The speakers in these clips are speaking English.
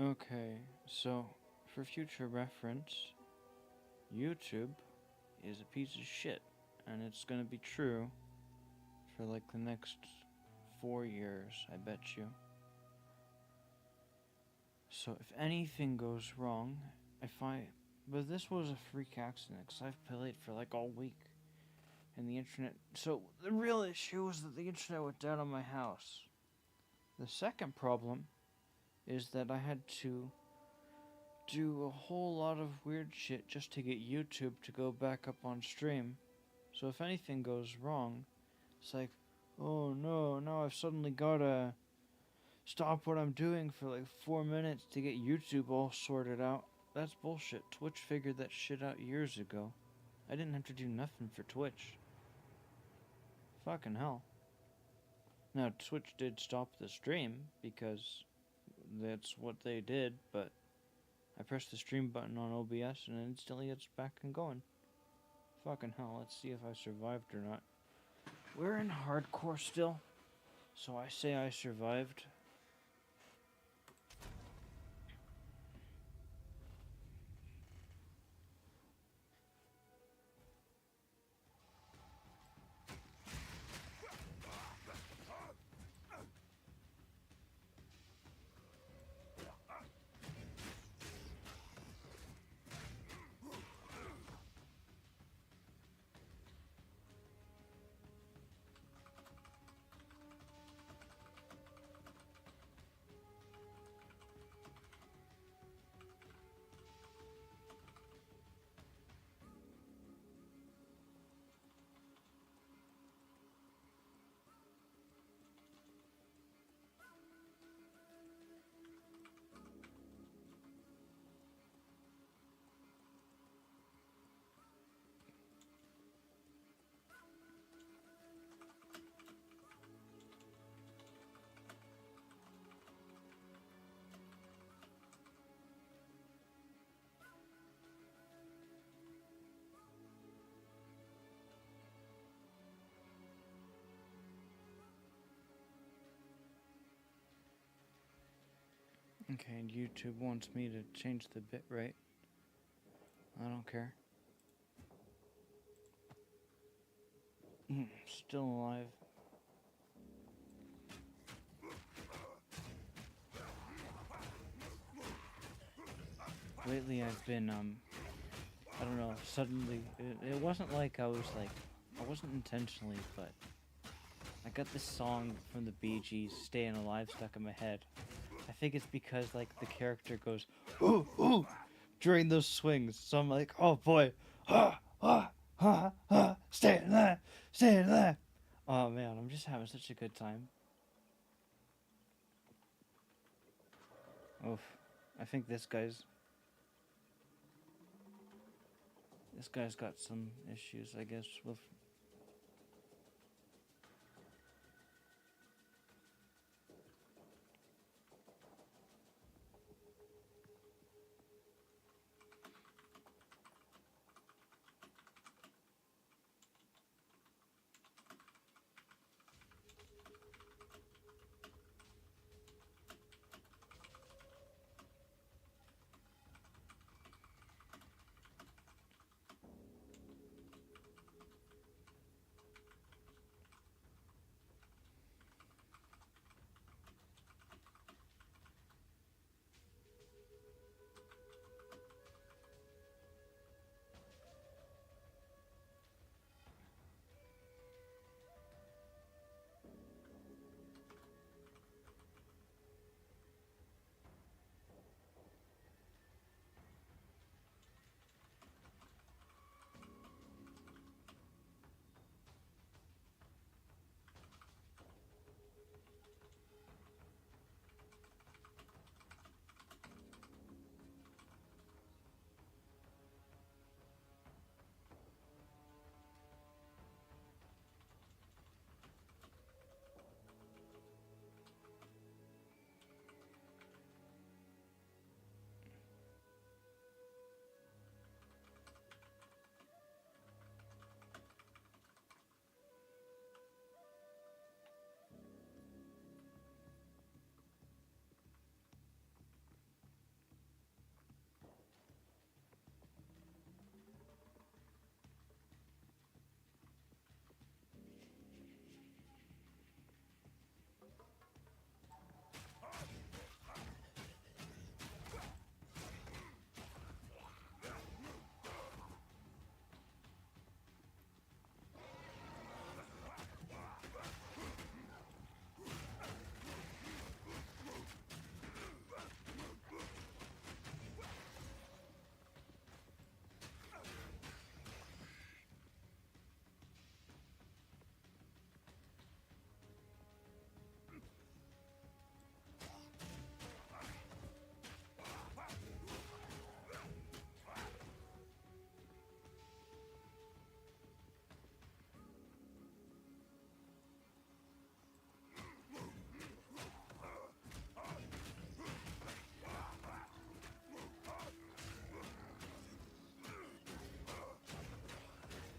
Okay, so for future reference, YouTube is a piece of shit, and it's gonna be true for like the next 4 years, I bet you. So if anything goes wrong, if I. But this was a freak accident, because I've played for like all week, and the internet. So the real issue was that the internet went down on my house. The second problem is that I had to do a whole lot of weird shit just to get YouTube to go back up on stream. So if anything goes wrong, it's like, oh no, now I've suddenly gotta stop what I'm doing for like 4 minutes to get YouTube all sorted out. That's bullshit. Twitch figured that shit out years ago. I didn't have to do nothing for Twitch. Fucking hell. Now, Twitch did stop the stream because that's what they did, but I pressed the stream button on OBS and instantly it's back and going. Fucking hell, let's see if I survived or not. We're in hardcore still, so I say I survived. Okay, and YouTube wants me to change the bitrate. I don't care. Still alive. Lately I've been, I don't know, suddenly, it wasn't like I wasn't intentionally, but I got this song from the Bee Gees, Staying Alive, stuck in my head. I think it's because, like, the character goes, ooh, ooh, during those swings. So I'm like, oh boy, staying alive, staying alive. Oh man, I'm just having such a good time. Oof. I think this guy's got some issues, I guess, with.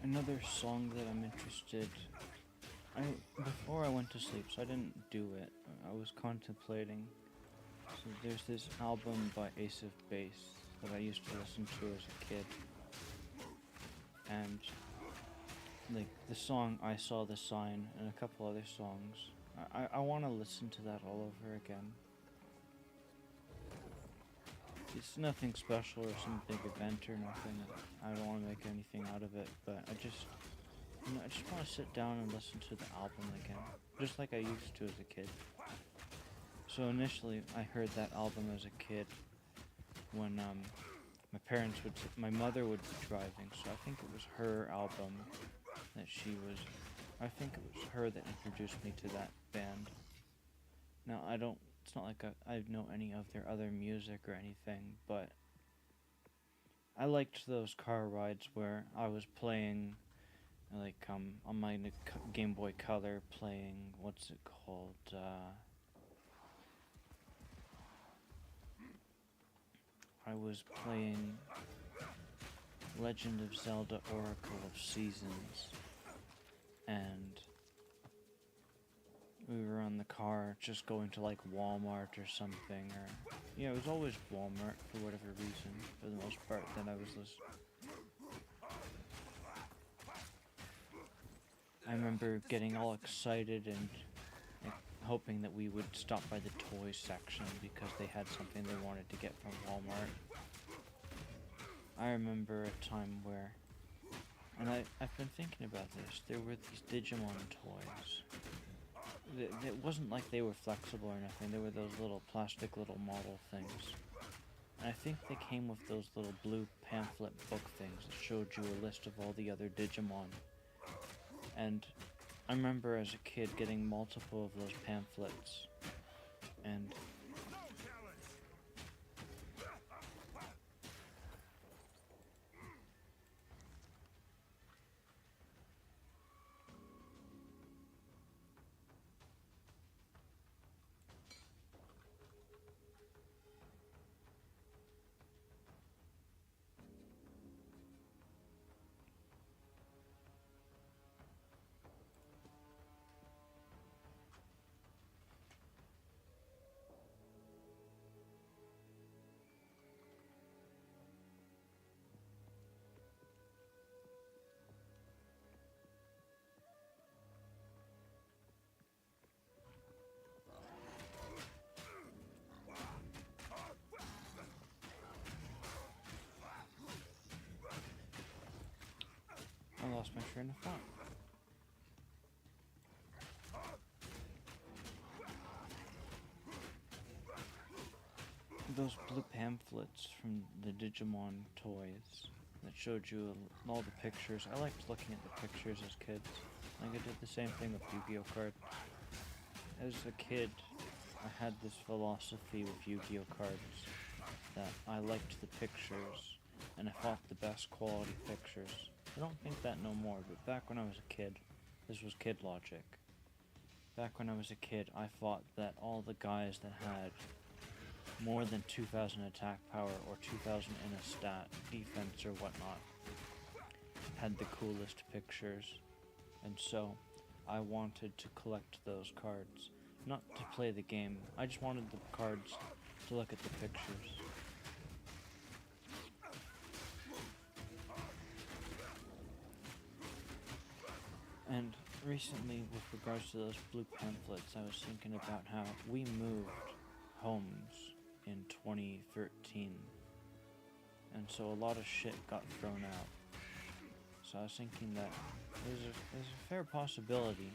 Another song that I'm interested. I before I went to sleep, so I didn't do it. I was contemplating. So there's this album by Ace of Base that I used to listen to as a kid, and like the song "I Saw the Sign" and a couple other songs. I want to listen to that all over again. It's nothing special or some big event or nothing. I don't want to make anything out of it, but I just want to sit down and listen to the album again, just like I used to as a kid. So initially, I heard that album as a kid when my mother would be driving, so I think it was her album that I think it was her that introduced me to that band. Now, it's not like I know any of their other music or anything, but I liked those car rides where I was playing, like, on my Game Boy Color playing, what's it called, I was playing Legend of Zelda Oracle of Seasons, and we were on the car just going to like Walmart or something, or yeah, it was always Walmart for whatever reason, for the most part, that I was listening. I remember getting all excited and like, hoping that we would stop by the toys section because they had something they wanted to get from Walmart. I remember a time where, and I've been thinking about this, there were these Digimon toys. It wasn't like they were flexible or nothing, they were those little plastic little model things. And I think they came with those little blue pamphlet book things that showed you a list of all the other Digimon. And I remember as a kid getting multiple of those pamphlets, and I lost my train of thought. Those blue pamphlets from the Digimon toys that showed you all the pictures. I liked looking at the pictures as kids. Like I did the same thing with Yu-Gi-Oh cards. As a kid, I had this philosophy with Yu-Gi-Oh cards that I liked the pictures and I thought the best quality pictures. I don't think that no more, but back when I was a kid, this was kid logic. Back when I was a kid, I thought that all the guys that had more than 2,000 attack power or 2,000 in a stat, defense or whatnot, had the coolest pictures. And so, I wanted to collect those cards. Not to play the game, I just wanted the cards to look at the pictures. And recently, with regards to those blue pamphlets, I was thinking about how we moved homes in 2013, and so a lot of shit got thrown out. So I was thinking that there's a fair possibility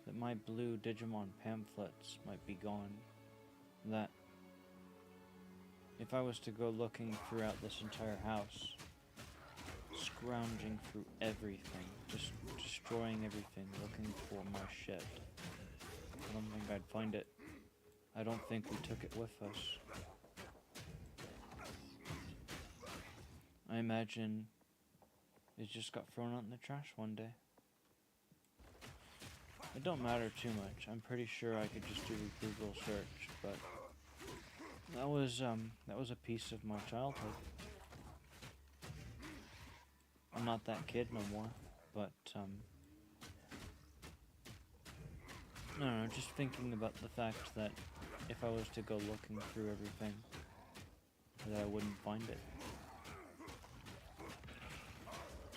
that my blue Digimon pamphlets might be gone. That if I was to go looking throughout this entire house, scrounging through everything, just destroying everything, looking for my shit, I don't think I'd find it. I don't think we took it with us. I imagine it just got thrown out in the trash one day. It don't matter too much. I'm pretty sure I could just do a Google search, but that was a piece of my childhood. I'm not that kid no more. but I don't know, just thinking about the fact that if I was to go looking through everything, that I wouldn't find it.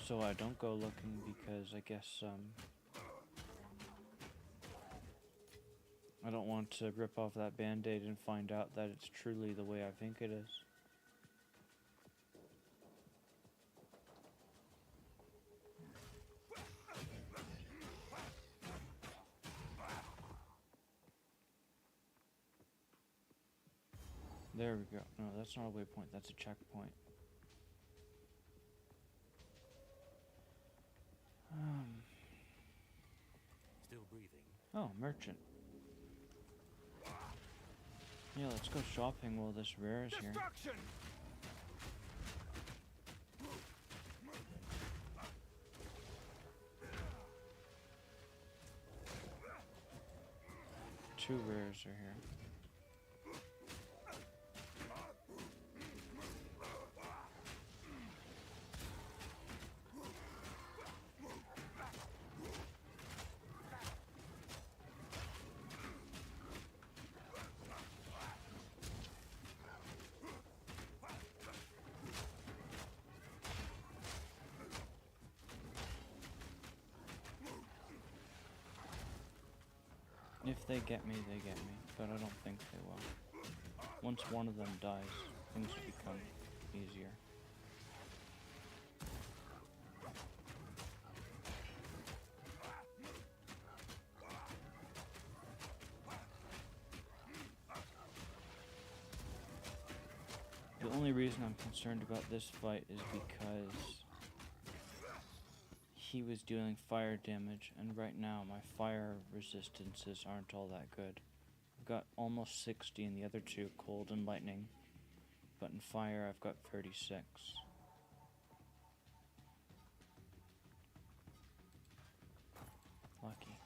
So I don't go looking because I guess I don't want to rip off that band-aid and find out that it's truly the way I think it is. There we go. No, that's not a waypoint, that's a checkpoint. Still breathing. Oh, merchant. Yeah, let's go shopping while this rare is here. Destruction! 2 rares are here. If they get me, they get me, but I don't think they will. Once one of them dies, things become easier. The only reason I'm concerned about this fight is because he was dealing fire damage, and right now my fire resistances aren't all that good. I've got almost 60 in the other two, cold and lightning, but in fire I've got 36. Lucky.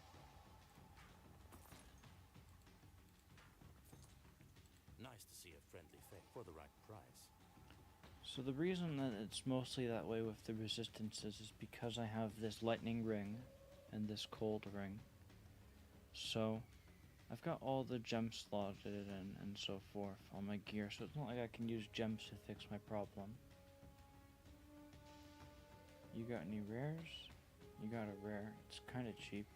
Nice to see a friendly face for the right price. So the reason that it's mostly that way with the resistances is because I have this lightning ring and this cold ring. So I've got all the gems slotted and so forth on my gear, so it's not like I can use gems to fix my problem. You got any rares? You got a rare. It's kind of cheap.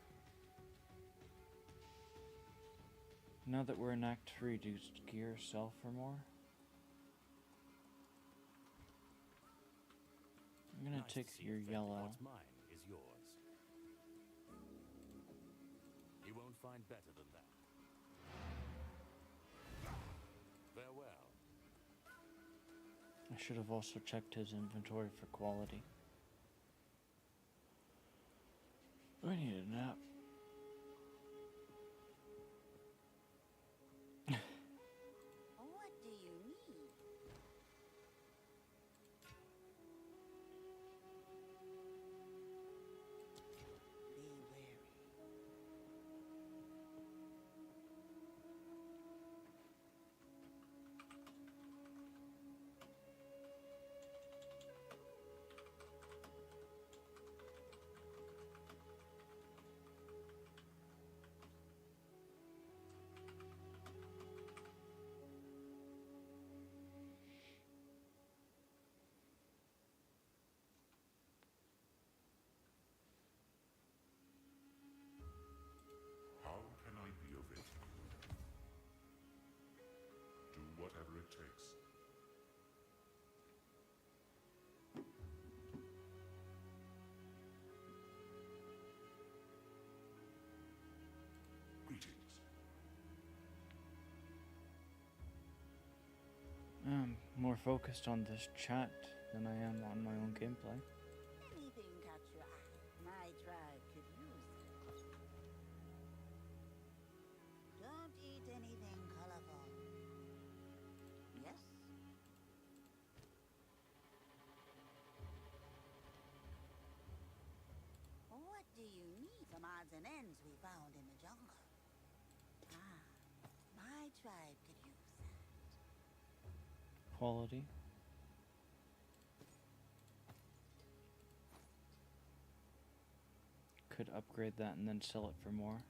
Now that we're in Act 3, do gear sell for more? I'm gonna Nice take to see your a friendly. yellow. What's mine is yours. You won't find better than that. Farewell. I should have also checked his inventory for quality. I need a nap. What do you need? Be wary. How can I be of it? Do whatever it takes. Greetings. I'm more focused on this chat than I am on my own gameplay. Anything catch your eye? My tribe could use it. Don't eat anything colorful. Yes? What do you need? Some odds and ends we found in the jungle. Ah, my tribe could use that. Quality. could upgrade that and then sell it for more.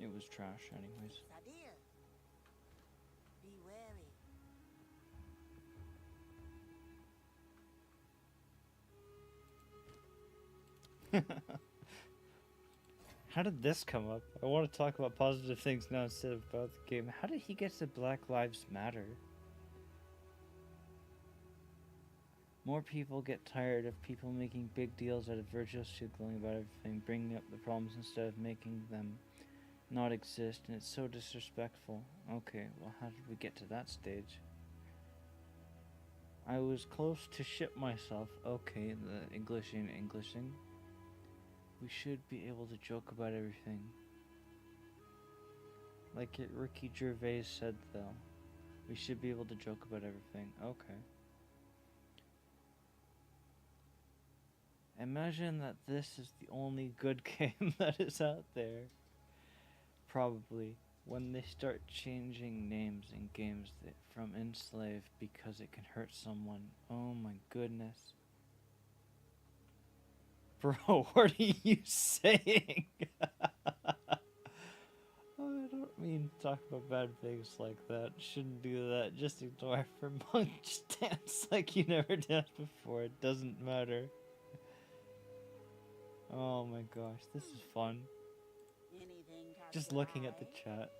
It was trash anyways. Sadir, be wary. How did this come up? I want to talk about positive things now instead of about the game. How did he get to Black Lives Matter? More people get tired of people making big deals out of virtual signaling about everything, bringing up the problems instead of making them not exist, and it's so disrespectful. Okay, well, how did we get to that stage? I was close to shit myself. Okay, the Englishing. We should be able to joke about everything. Like Ricky Gervais said, though. We should be able to joke about everything. Okay. Imagine that this is the only good game that is out there. Probably. When they start changing names in games from enslave because it can hurt someone. Oh my goodness. Bro, what are you saying? I don't mean to talk about bad things like that. Shouldn't do that. Just ignore for monk. Just dance like you never danced before. It doesn't matter. Oh my gosh, this is fun. Anything catch Just your looking at the eye? chat.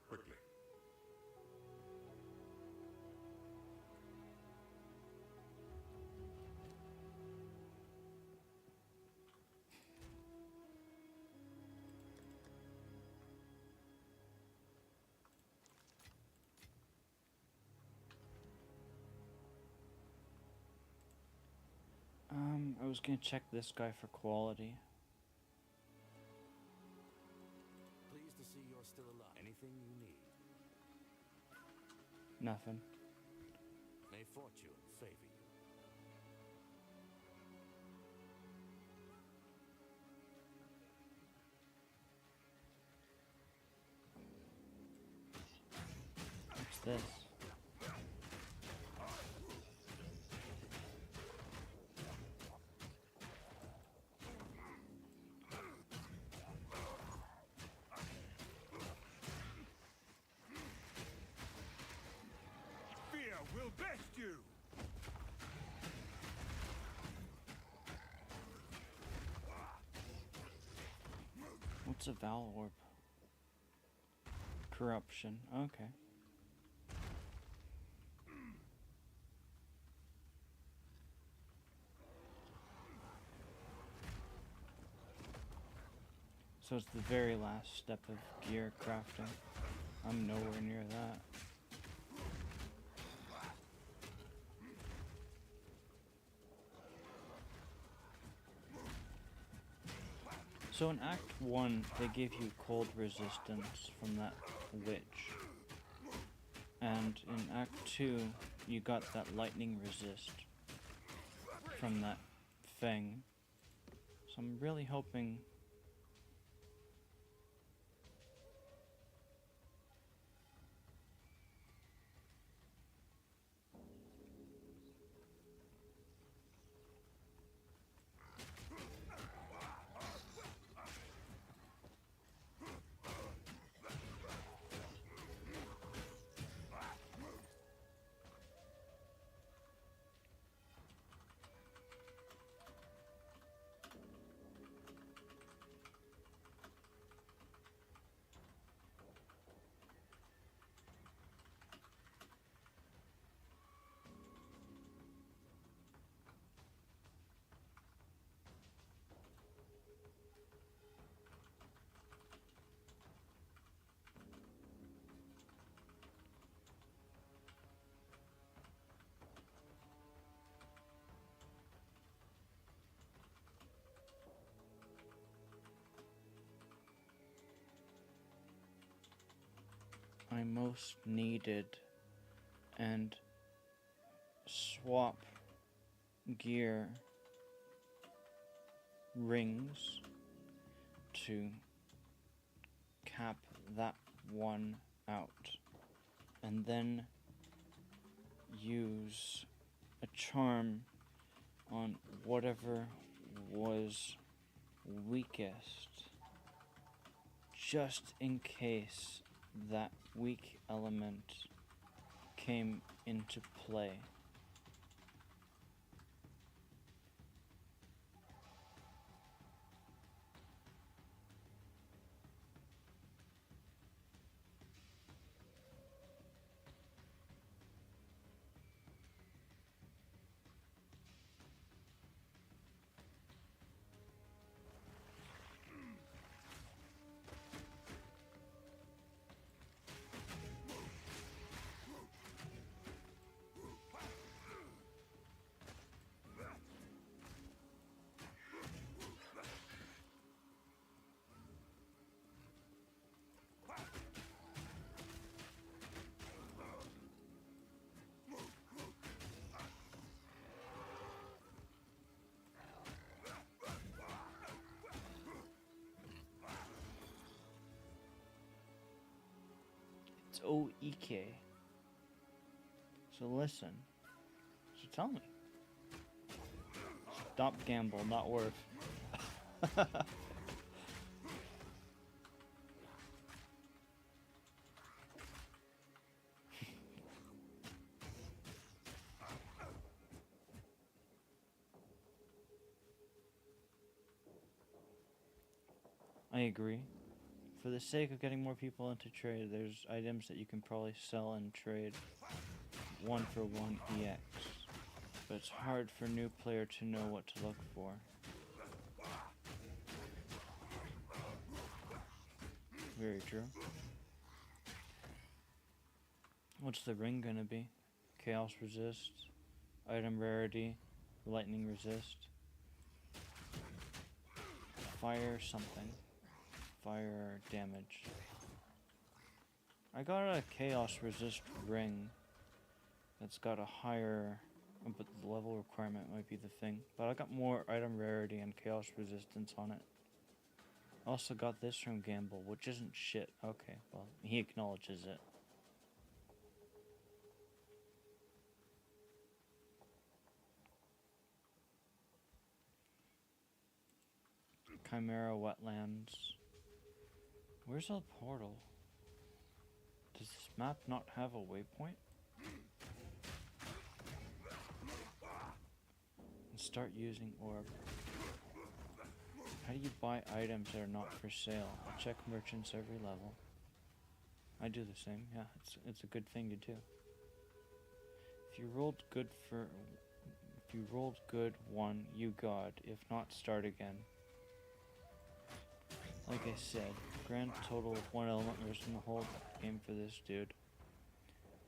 Quickly. I was gonna check this guy for quality. Pleased to see you're still alive. Anything you need. Nothing. May fortune favor you. What's this? Fear will best you! What's a Val Orb? Corruption. Okay. So it's the very last step of gear crafting. I'm nowhere near that. So in Act 1, they gave you cold resistance from that witch. And in Act 2, you got that lightning resist from that thing. So I'm really hoping... I most needed and swap gear rings to cap that one out, and then use a charm on whatever was weakest, just in case that weak element came into play. It's O-E-K. So listen. So tell me. Stop gamble, not worth. I agree. For the sake of getting more people into trade, there's items that you can probably sell and trade 1-for-1 EX. But it's hard for a new player to know what to look for. Very true. What's the ring gonna be? Chaos resist, item rarity, lightning resist, fire something, fire damage. I got a chaos resist ring that's got a higher, but the level requirement might be the thing. But I got more item rarity and chaos resistance on it. Also got this from Gamble, which isn't shit. Okay, well, he acknowledges it. Chimera Wetlands. Where's the portal? Does this map not have a waypoint? And start using orb. How do you buy items that are not for sale? I check merchants every level. I do the same. Yeah, it's a good thing to do. If you rolled good 1, you god. If not, start again. Like I said, grand total of 1 element versus the whole game for this dude.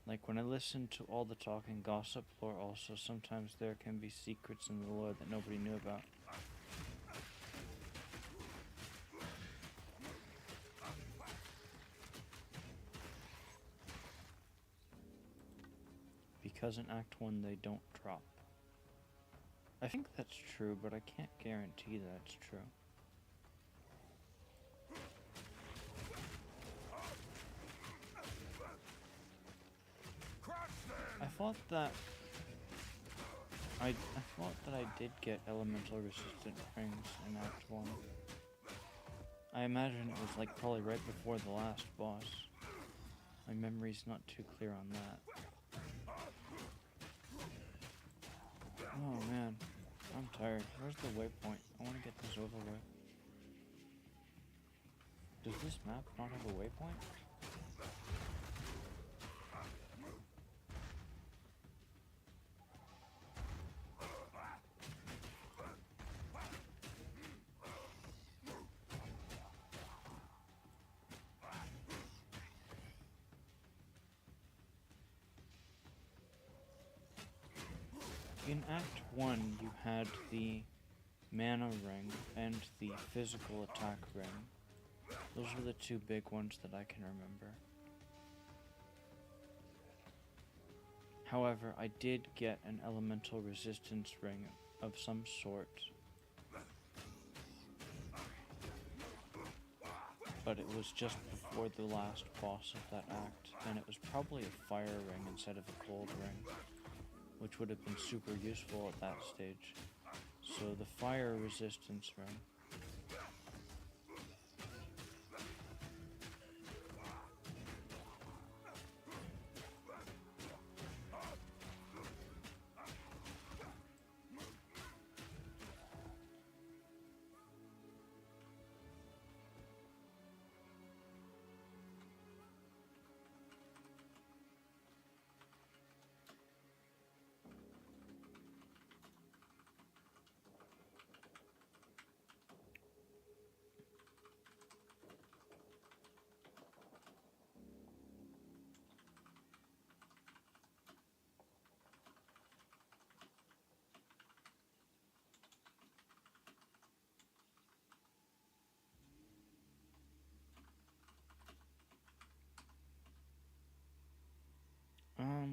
Like when I listen to all the talk and gossip lore also, sometimes there can be secrets in the lore that nobody knew about. Because in Act 1 they don't drop. I think that's true, but I can't guarantee that it's true. I thought that I did get elemental resistant rings in Act 1. I imagine it was like probably right before the last boss. My memory's not too clear on that. Oh man, I'm tired. Where's the waypoint? I want to get this over with. Does this map not have a waypoint? In Act 1, you had the mana ring and the physical attack ring. Those were the two big ones that I can remember. However, I did get an elemental resistance ring of some sort. But it was just before the last boss of that act, and it was probably a fire ring instead of a cold ring, which would have been super useful at that stage. So the fire resistance ring.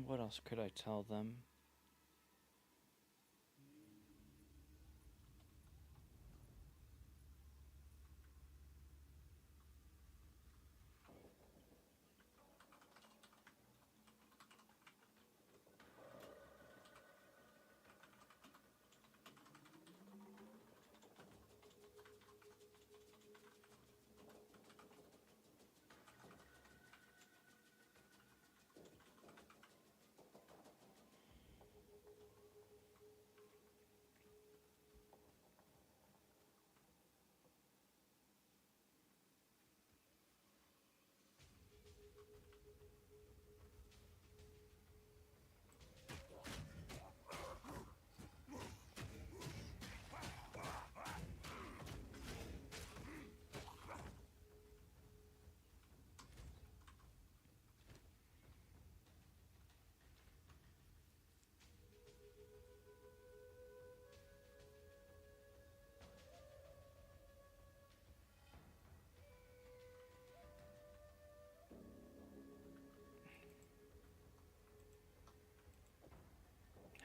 What else could I tell them?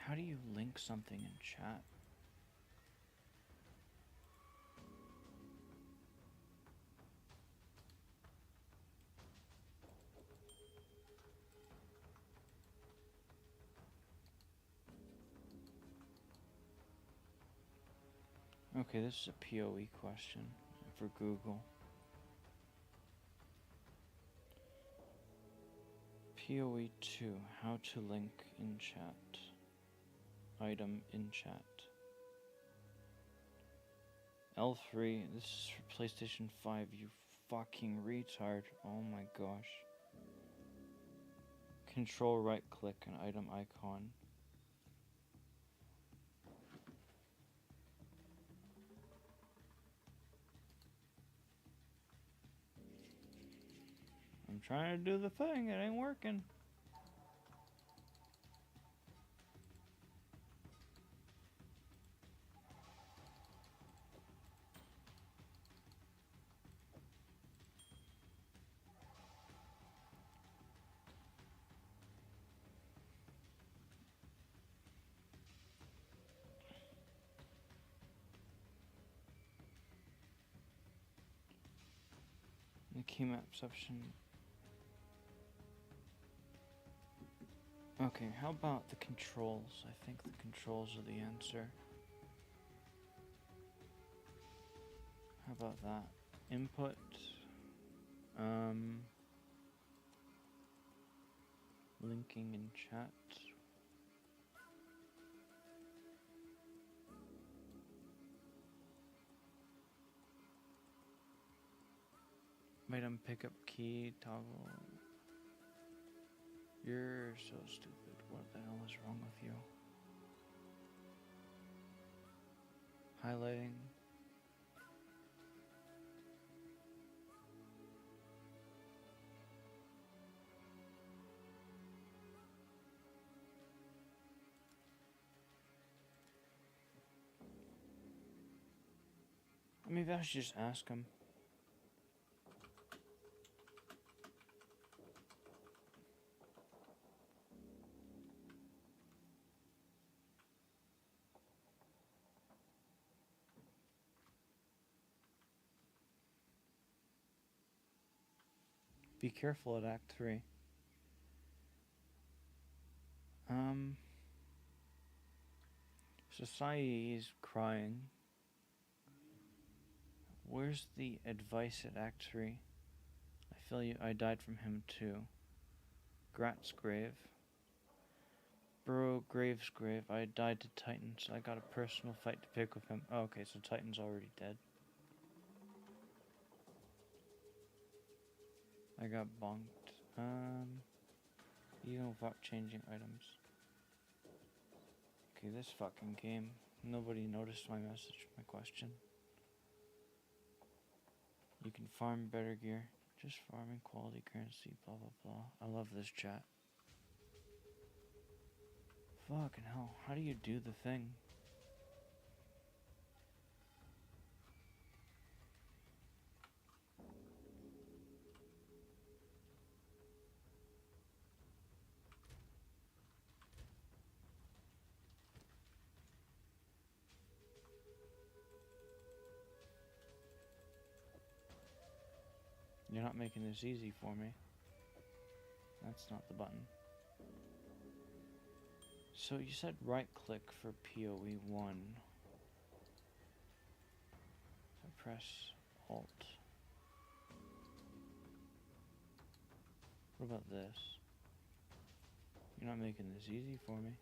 How do you link something in chat? Okay, this is a PoE question for Google. PoE 2, how to link in chat. Item in chat. L3, this is for PlayStation 5, you fucking retard. Oh my gosh. Control right click an item icon. I'm trying to do the thing, it ain't working. The key map option. Okay, how about the controls? I think the controls are the answer. How about that? Input. Linking in chat. Item pickup key toggle. You're so stupid. What the hell is wrong with you? Highlighting. Maybe I should just ask him. Be careful at Act 3. Society is crying. Where's the advice at Act 3? I feel you. I died from him too. Grat's grave. Burrow Graves' grave. I died to Titan, so I got a personal fight to pick with him. Oh, okay, so Titan's already dead. I got bonked. Even without changing items. Okay, this fucking game. Nobody noticed my message, my question. You can farm better gear. Just farming quality currency, blah blah blah. I love this chat. Fucking hell, how do you do the thing? You're not making this easy for me. That's not the button. So you said right click for PoE 1. If I press Alt. What about this? You're not making this easy for me.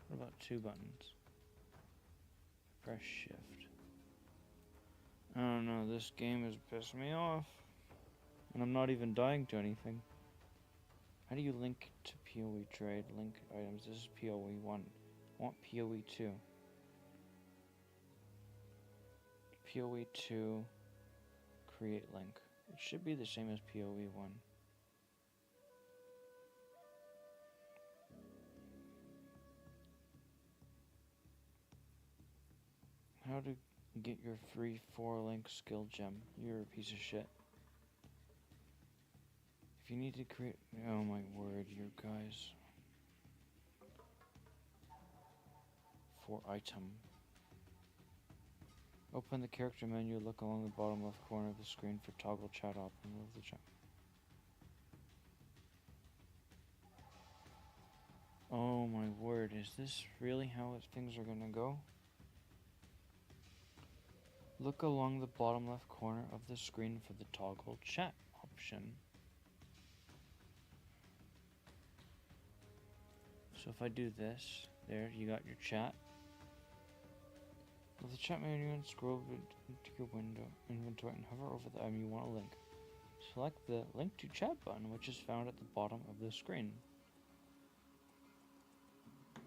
What about two buttons? Press Shift. I don't know, this game is pissing me off. And I'm not even dying to anything. How do you link to PoE trade? Link items. This is PoE 1. I want PoE 2. PoE 2. Create link. It should be the same as PoE 1. How to get your free 4-link skill gem. You're a piece of shit. If you need to create... Oh my word, you guys. For item. Open the character menu, look along the bottom left corner of the screen for toggle chat op and move the chat. Oh my word, is this really how things are gonna go? Look along the bottom left corner of the screen for the toggle chat option. So if I do this, there, you got your chat. With the chat menu and scroll into your window inventory and hover over the item you want to link. Select the link to chat button, which is found at the bottom of the screen.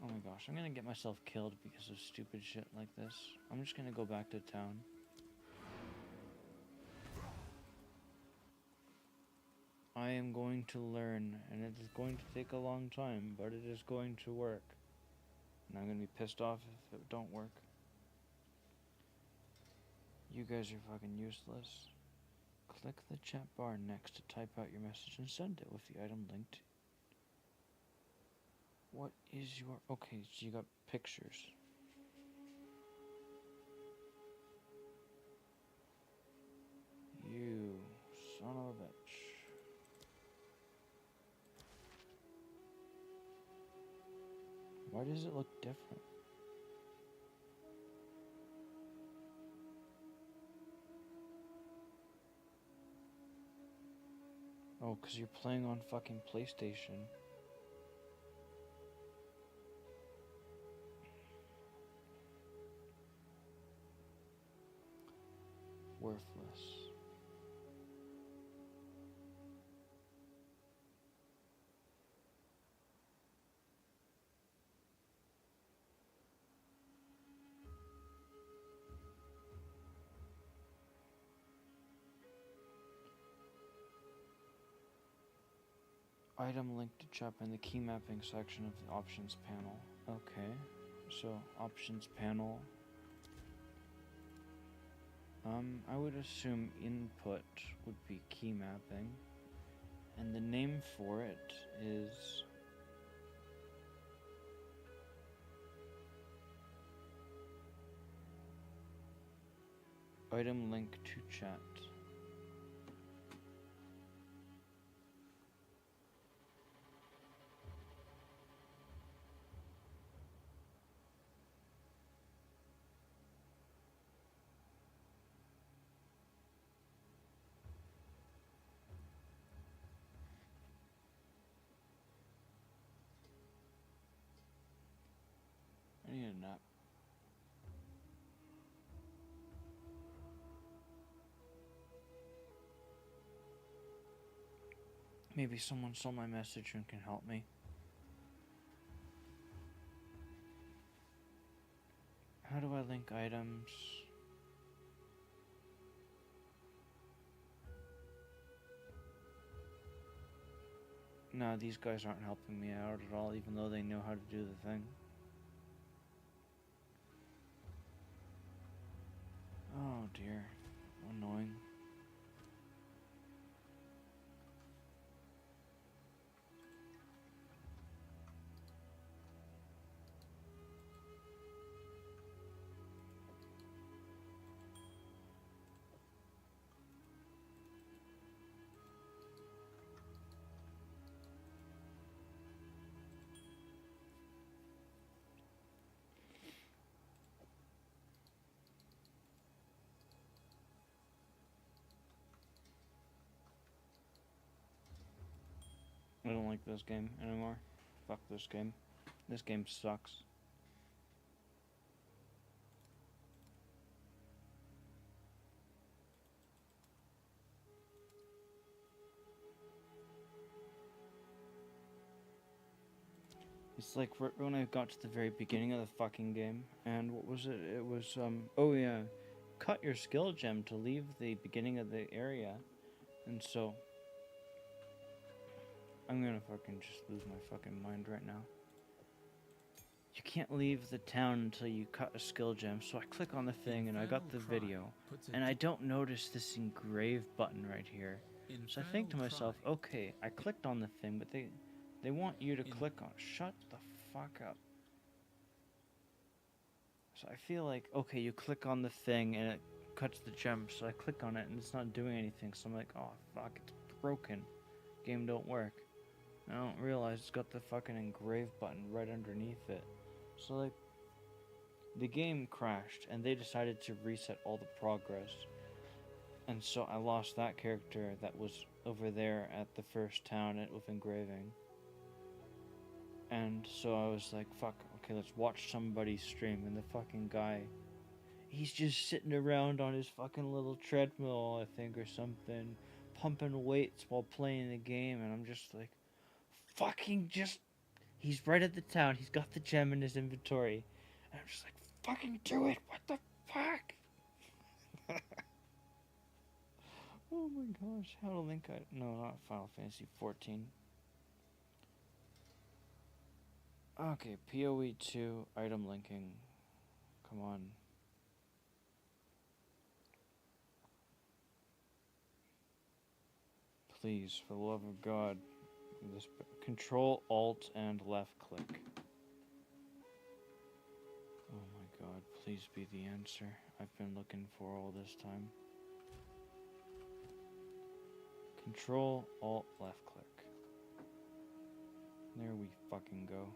Oh my gosh, I'm gonna get myself killed because of stupid shit like this. I'm just gonna go back to town. I am going to learn, and it is going to take a long time, but it is going to work. And I'm gonna be pissed off if it don't work. You guys are fucking useless. Click the chat bar next to type out your message and send it with the item linked. What is your... Okay, so you got pictures. You son of a bitch. Why does it look different? Oh, because you're playing on fucking PlayStation. Worthless. Item linked to chat in the key mapping section of the options panel. Okay, so options panel. I would assume input would be key mapping, and the name for it is item link to chat. nap. Maybe someone saw my message and can help me. How do I link items? No, these guys aren't helping me out at all, even though they know how to do the thing. Oh dear. Annoying. I don't like this game anymore. Fuck this game. This game sucks. It's like when I got to the very beginning of the fucking game, and what was it? It was, oh yeah, cut your skill gem to leave the beginning of the area. And so, I'm gonna fucking just lose my fucking mind right now. You can't leave the town until you cut a skill gem, so I click on the thing and I got the video, and I don't notice this engrave button right here. So I think to myself, okay, I clicked on the thing, but they want you to click on it. Shut the fuck up. So I feel like, okay, you click on the thing and it cuts the gem, so I click on it and it's not doing anything, so I'm like, oh fuck, it's broken. Game don't work. I don't realize it's got the fucking engrave button right underneath it. So like, the game crashed and they decided to reset all the progress. And so I lost that character that was over there at the first town with engraving. And so I was like, fuck, okay, let's watch somebody stream. And the fucking guy, he's just sitting around on his fucking little treadmill, I think, or something, pumping weights while playing the game. And I'm just like, fucking just, he's right at the town. He's got the gem in his inventory. And I'm just like, fucking do it. What the fuck? Oh my gosh. How to link it? No, not Final Fantasy 14. Okay, PoE 2 item linking. Come on. Please, for the love of God. This Control, Alt, and left click. Oh my God, please be the answer I've been looking for all this time. Control, Alt, left click. There we fucking go.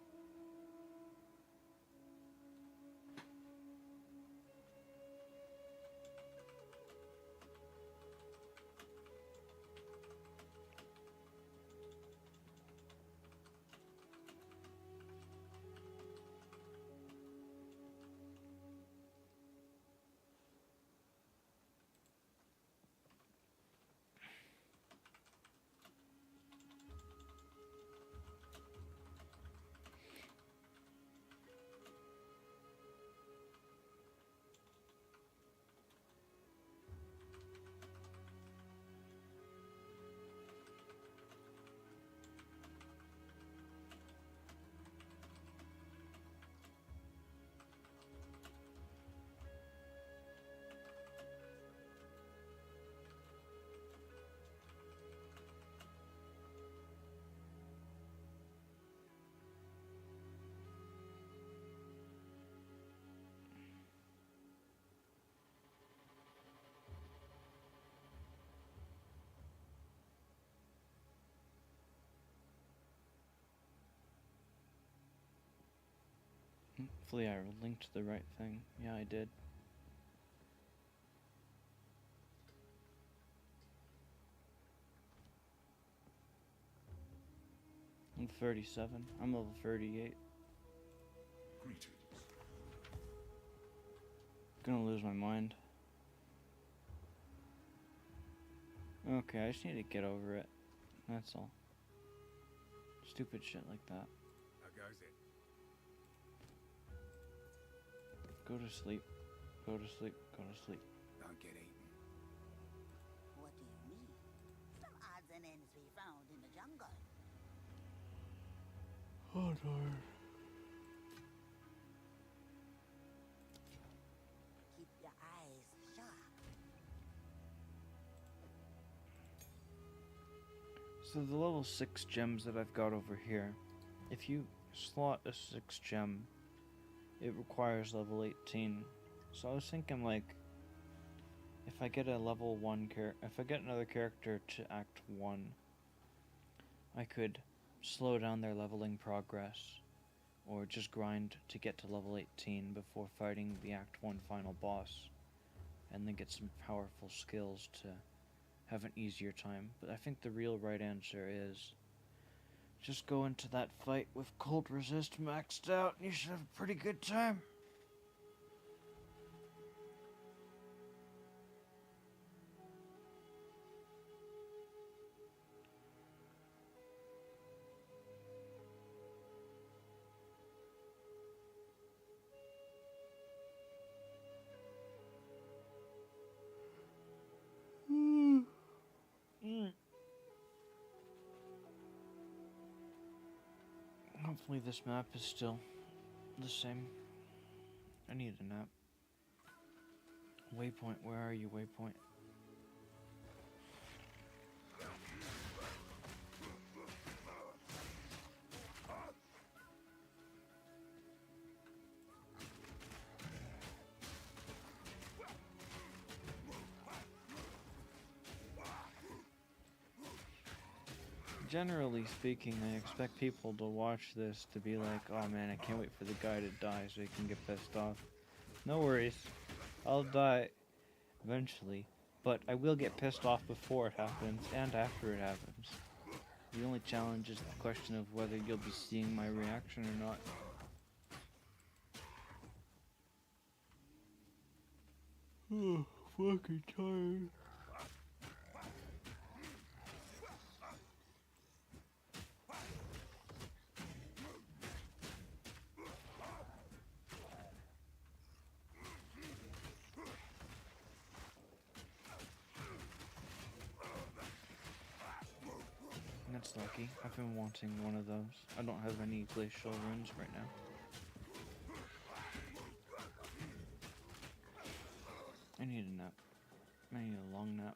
Hopefully I linked the right thing. Yeah, I did. I'm 37. I'm level 38. Greetings. gonna lose my mind. Okay, I just need to get over it. That's all. Stupid shit like that. How goes it? Go to sleep. Go to sleep. Go to sleep. Don't get eaten. What do you mean? Some odds and ends we found in the jungle. Oh, Lord. Keep your eyes sharp. So the level 6 gems that I've got over here, if you slot a 6 gem, it requires level 18. So I was thinking, like, if I get a level 1 if I get another character to Act 1, I could slow down their leveling progress, or just grind to get to level 18 before fighting the Act 1 final boss, and then get some powerful skills to have an easier time. But I think the real right answer is just go into that fight with cold resist maxed out and you should have a pretty good time. Hopefully this map is still the same. I need a nap. Waypoint, where are you, Waypoint? Generally speaking, I expect people to watch this to be like, oh man, I can't wait for the guy to die so he can get pissed off. No worries. I'll die eventually, but I will get pissed off before it happens and after it happens. The only challenge is the question of whether you'll be seeing my reaction or not. Oh, fucking tired. That's lucky. I've been wanting one of those. I don't have any glacial runes right now. I need a nap. I need a long nap.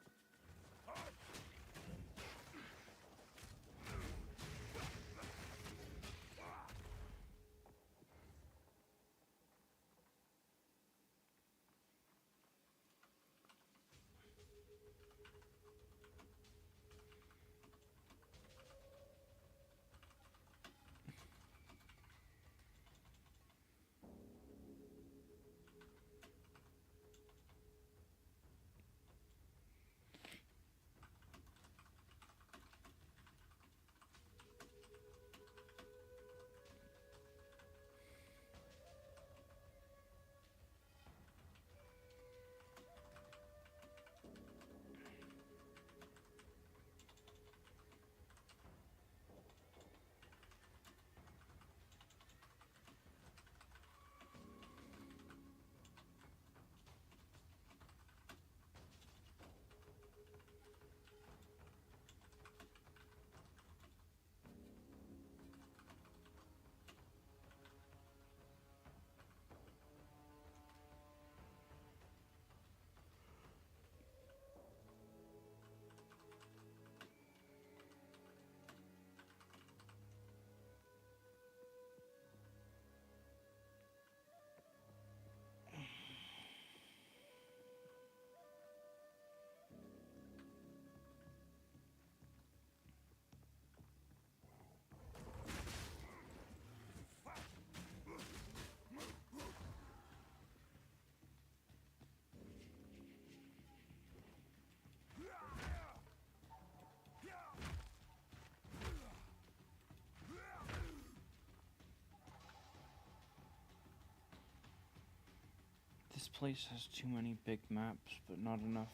place has too many big maps, but not enough,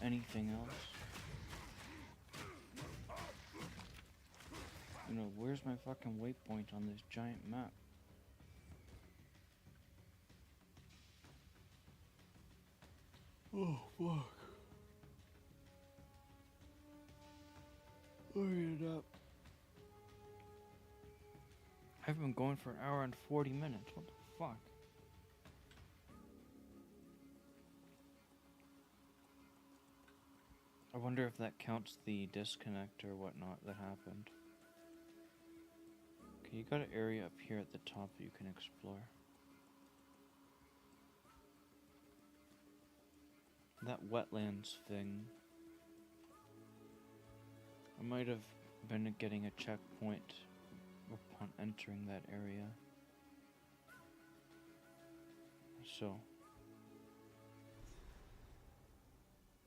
anything else. You know, where's my fucking waypoint on this giant map? Oh, fuck. Hurry it up. I've been going for an hour and 40 minutes. What the fuck? I wonder if that counts the disconnect or whatnot that happened. Okay, you got an area up here at the top that you can explore. That wetlands thing. I might have been getting a checkpoint upon entering that area. So.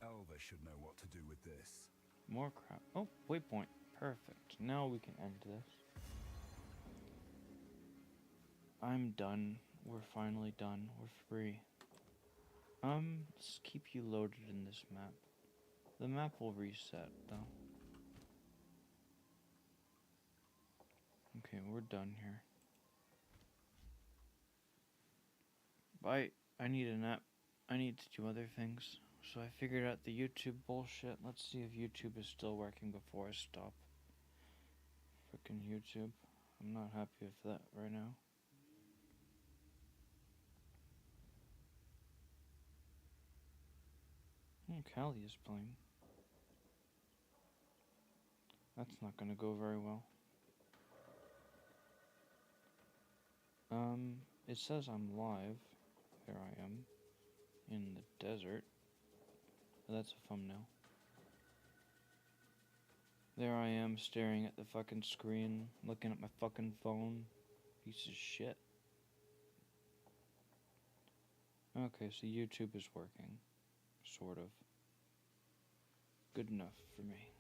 Elva should know what to do with this. More crap. Oh, waypoint. Perfect. Now we can end this. I'm done. We're finally done. We're free. Let's keep you loaded in this map. The map will reset, though. Okay, we're done here. Bye. I need a nap. I need to do other things. So I figured out the YouTube bullshit. Let's see if YouTube is still working before I stop. Frickin' YouTube. I'm not happy with that right now. Callie is playing. That's not gonna go very well. It says I'm live. There I am. In the desert. That's a thumbnail. There I am staring at the fucking screen, looking at my fucking phone. Piece of shit. Okay, so YouTube is working. Sort of. Good enough for me.